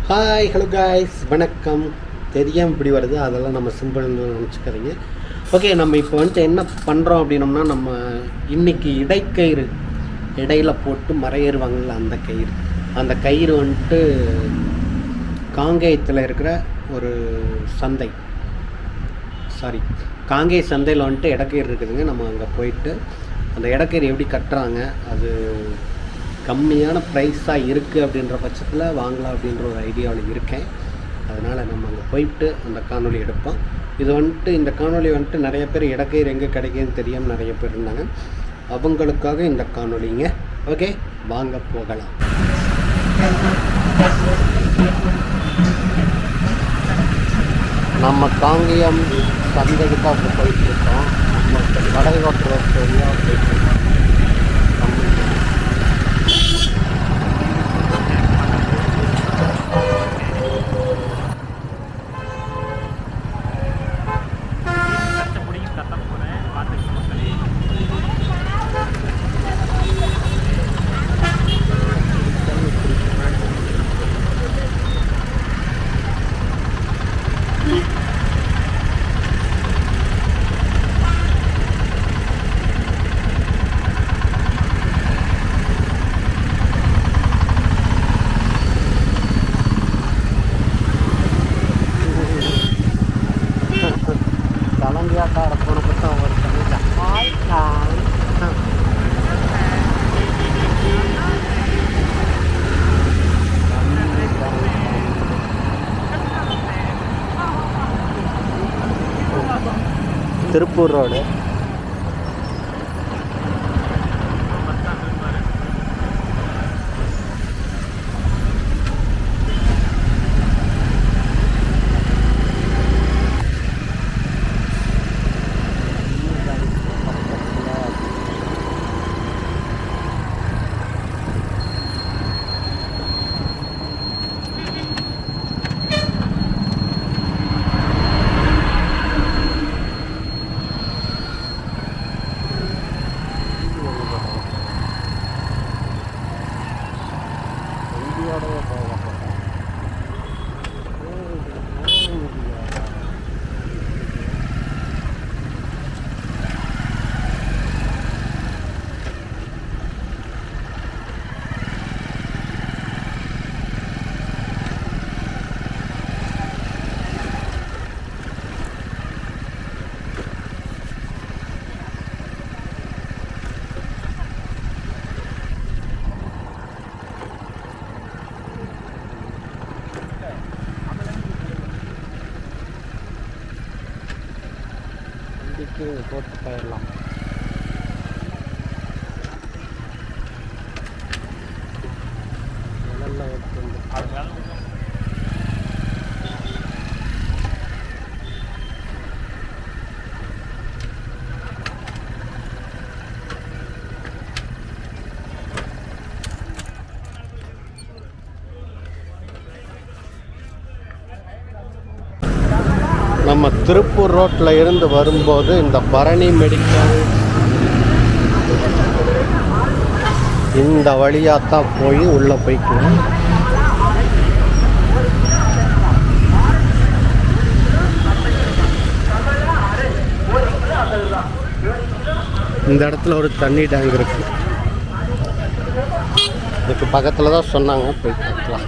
Hi hello guys, வணக்கம். தெரியாமல் இப்படி வருது, அதெல்லாம் நம்ம சிம்பிள்னு நினச்சிக்கிறீங்க. ஓகே, நம்ம இப்போ வந்துட்டு என்ன பண்ணுறோம் அப்படின்னோம்னா, நம்ம இன்றைக்கி இடைக்கயிறு இடையில் போட்டு மறையேறுவாங்கள்ல, அந்த கயிறு வந்துட்டு காங்கேயத்தில் இருக்கிற ஒரு சந்தை, காங்கேய சந்தையில் வந்துட்டு இடக்கயிறு இருக்குதுங்க. நம்ம அங்கே போயிட்டு அந்த இடக்கயிறு எப்படி கட்டுறாங்க, அது கம்மியான ப்ரைஸாக இருக்குது அப்படின்ற பட்சத்தில் வாங்கலாம் அப்படின்ற ஒரு ஐடியாவில் இருக்கேன். அதனால் நம்ம அங்கே போயிட்டு அந்த காணொலி எடுப்போம். இது வந்துட்டு இந்த காணொலி வந்துட்டு நிறைய பேர் இடக்கயிறு எங்கே கிடைக்குதுன்னு தெரியாமல் நிறைய பேர் இருந்தாங்க. அவங்களுக்காக இந்த காணொலிங்க. ஓகே, வாங்க போகலாம். நம்ம காங்கேயம் சந்தைக்கு தான் இப்போ போயிட்டுருக்கோம். கடை ஓட்டுற சரியாக போயிட்டுருக்கோம். திருப்பூர் ரோடு. போட்டு போயிடலாம். நம்ம திருப்பூர் ரோட்டில் இருந்து வரும்போது இந்த பரணி மெடிக்கல் இந்த வழியாக தான் போய் உள்ளே போய்க்கலாம். இந்த இடத்துல ஒரு தண்ணி டேங்க் இருக்கு. இதுக்கு பக்கத்தில் தான் சொன்னாங்க, போய் பார்க்கலாம்.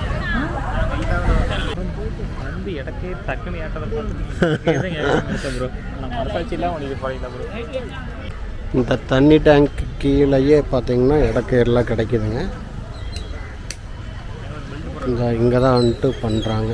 இந்த தண்ணி டேங்க் கீழேயே பார்த்தீங்கன்னா இடக்கயிறுலாம் கிடைக்குதுங்க. இங்கே தான் வந்துட்டு பண்ணுறாங்க.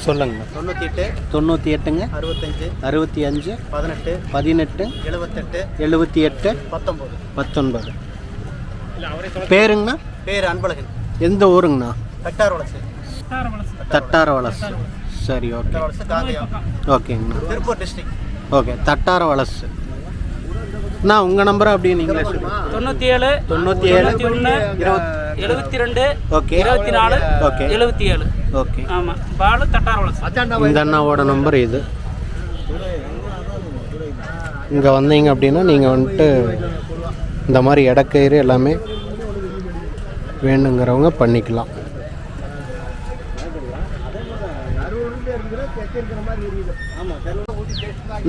சொல்லுங்க. 98 65 18 78 19. பேருங்கண்ணா? பேர் அன்பழகன். எந்த ஊருங்கண்ணா? தட்டார வலசு. சரி, ஓகே ஓகேங்கண்ணா. திருப்பூர் டிஸ்ட்ரிக்ட். ஓகே, தட்டார வலசு. அண்ணா உங்கள் நம்பரை அப்படியே நீங்களே 97 91 72 ஓகே 24 ஓகே 77. ஓகே. ஆமாம், பாலு தட்டார வலசு. இந்த அண்ணாவோட நம்பர் இது. இங்கே வந்தீங்க அப்படின்னா நீங்கள் வந்துட்டு இந்த மாதிரி இடக்கயிறு எல்லாமே வேணுங்கிறவங்க பண்ணிக்கலாம்.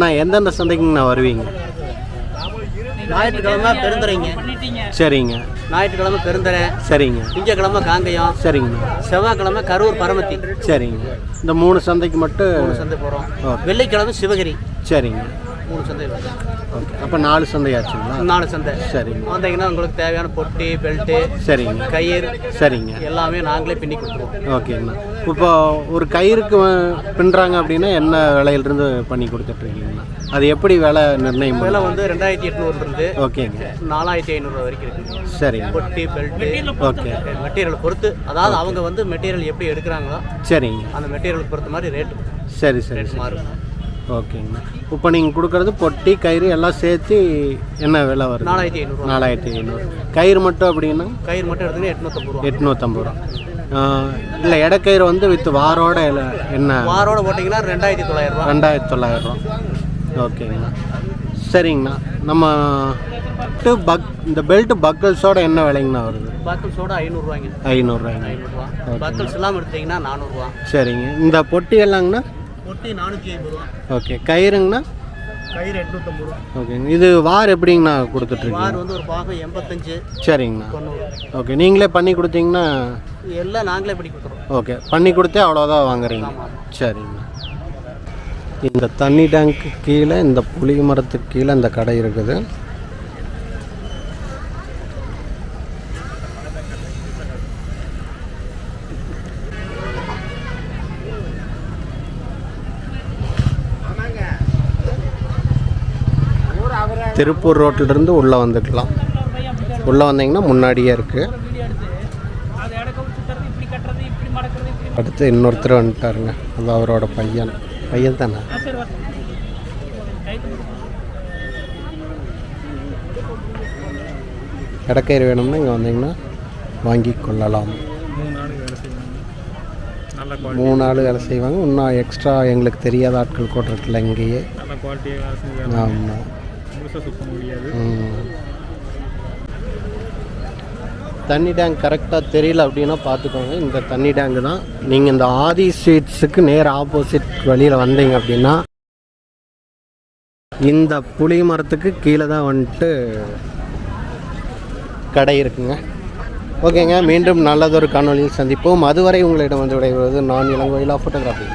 நான் எந்தெந்த சந்தைக்குங்கண்ணா வருவீங்க? ஞாயிற்றுக்கிழமை பெருந்துறைங்க. சரிங்க. ஞாயிற்றுக்கிழமை பெருந்துறை. சரிங்க. திங்கக்கிழமை காங்கயம். சரிங்க. செவ்வாய்க்கிழமை கரூர் பரமத்தி. சரிங்க. இந்த 3 சந்தைக்கு மட்டும் 3 சந்தை போகிறோம். வெள்ளிக்கிழமை சிவகிரி. சரிங்க. 3 சந்தை. ஓகே, அப்போ 4 சந்தை ஆச்சுங்களா? 4 சந்தை. சரிங்க. வந்தீங்கன்னா உங்களுக்கு தேவையான பொட்டி, பெல்ட்டு, சரிங்க, கயிறு, சரிங்க, எல்லாமே நாங்களே பின்னி கொடுத்துருவோம். ஓகேங்கண்ணா. இப்போ ஒரு கயிறுக்கு பின்னுறாங்க அப்படின்னா என்ன விலையிலிருந்து பண்ணி கொடுத்துட்ருக்கீங்கண்ணா? அது எப்படி விலை நிர்ணயம்? விலை வந்து 2800 இருந்து ஓகேங்க 4500 வரைக்கும் இருக்குது. சரிங்க. பொட்டி, பெல்ட்டு, ஓகே. மெட்டீரியல் பொறுத்து, அதாவது அவங்க வந்து மெட்டீரியல் எப்படி எடுக்கிறாங்களோ சரிங்க, அந்த மெட்டீரியல் பொறுத்த மாதிரி ரேட்டு. சரி சரி மாறும். ஓகேங்கண்ணா. இப்போ நீங்கள் கொடுக்குறது பொட்டி, கயிறு எல்லாம் சேர்த்து என்ன விலை வருது? 4500. 4500. கயிறு மட்டும் அப்படின்னா? கயிறு மட்டும் எடுத்தீங்கன்னா 850 ரூபா. 850 ரூபா. இல்லை, இடக்கயிறு வந்து வித் வாரோட என்ன? வாரோட போட்டிங்கன்னா 2900 ரூபா. 2900 ரூபா. ஓகேங்கண்ணா. சரிங்கண்ணா. நம்ம இந்த பெல்ட் பக்கல்ஸோட என்ன விலைங்கண்ணா வருது? பக்கல்ஸோட 500 ரூபாய்ங்க. 500 ரூபாய்ங்க. 500 ரூபா. பக்கல்ஸ் இல்லாமல் எடுத்தீங்கன்னா 400 ரூபா. சரிங்க. இந்த பொட்டி எல்லாங்கண்ணா? பொட்டி 450 ரூபா. ஓகே. கயிறுங்கண்ணா? கயிறு 850 ரூபா. ஓகேங்க. இது வார் எப்படிங்கண்ணா கொடுத்துட்ருக்கீங்க? வார் வந்து ஒரு பாகம் 85. சரிங்கண்ணா. 90. ஓகே. நீங்களே பண்ணி கொடுத்தீங்கன்னா? எல்லாம் நாங்களே பண்ணி கொடுத்துருவோம். ஓகே. பண்ணி கொடுத்தே அவ்வளோதான் வாங்குறீங்க? சரிங்கண்ணா. இந்த தண்ணி டேங்க்கு கீழே, இந்த புளி மரத்துக்கு கீழே இந்த கடை இருக்குது. திருப்பூர் ரோட்டிலிருந்து உள்ளே வந்துக்கலாம். உள்ளே வந்தீங்கன்னா முன்னாடியே இருக்குது. அடுத்து இன்னொருத்தர் வந்துட்டாருங்க. அது அவரோட பையன் தானே? இடக்கயிறு வேணும்னா இங்கே வந்தீங்கன்னா வாங்கி கொள்ளலாம். 3 நாள் வேலை செய்வாங்க. இன்னும் எக்ஸ்ட்ரா எங்களுக்கு தெரியாத ஆட்கள் கூட இருக்குல்ல இங்கேயே. ஆமாம். தண்ணி டேங்க் கரெக்டாக தெரியல அப்படின்னா பார்த்துக்கோங்க. இந்த தண்ணி டேங்கு தான். நீங்கள் இந்த ஆதி ஸ்வீட்ஸுக்கு நேர் ஆப்போசிட் வழியில் வந்தீங்க அப்படின்னா இந்த புளி மரத்துக்கு கீழே தான் வந்துட்டு கடை இருக்குங்க. ஓகேங்க, மீண்டும் நல்லதொரு காணொலியில் சந்திப்போம். அதுவரை உங்களிடம் வந்து விடைபெறுவது நான் இளங்கோ. எலா ஃபோட்டோகிராஃபி.